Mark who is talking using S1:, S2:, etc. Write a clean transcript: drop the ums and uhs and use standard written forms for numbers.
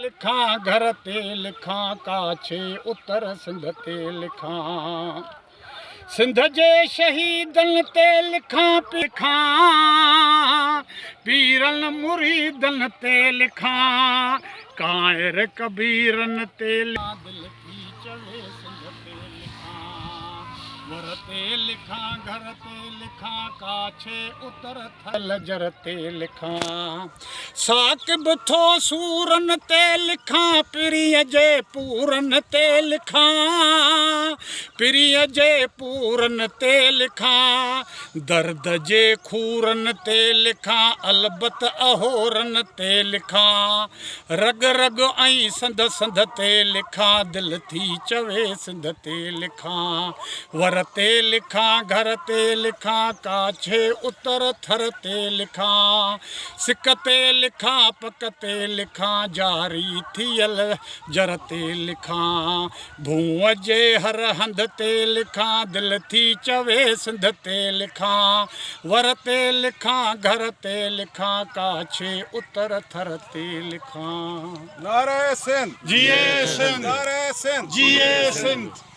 S1: लिखा घर ते लिखा काछे उतर सिंध ते लिखा सिंध जे शहीदन ते लिखा पिखा पीरन मुरीदन ते लिखा कायर कबीरन ते दिल की चवे सिंध ते लिखा वर ते लिखा घर ते लिखा काछे उतर थल जर ते लिखा साकिब थो सूरन ते लिखा पिरीअ जे पूरन ते लिखा पिरीअ जे पूरन ते लिखा दर्द जे खूरन ते लिखा अलबत अहोरन ते लिखा रग रग ऐं संद संद ते लिखा दिल थी चवे सिंध ते लिखा वर ते लिखा घर ते लिखा काछे उतर थर ते लिखा सिक ते लिखा पक ते लिखा जारी थियल जर ते लिखा भूअ जे हर हंध ते लिखा दिल थी चवे सिंध ते लिखा वर ते लिखा घर ते लिखा काछे उतर थर ते लिखा
S2: नारे सिंध
S1: जिए सिंध
S2: नारे सिंध
S1: जिए सिंध।